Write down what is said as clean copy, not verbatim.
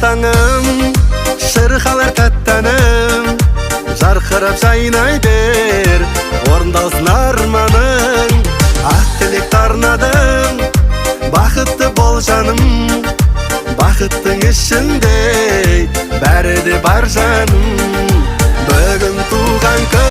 таңым, шырқалар тәттәнім, жарқырап жайнай бер, орындалсын арманың. Ақ тілекті арнадым, бақытты бол жаным, бақыттың ішінде бәрі де бар жаным. Бүгін туған күн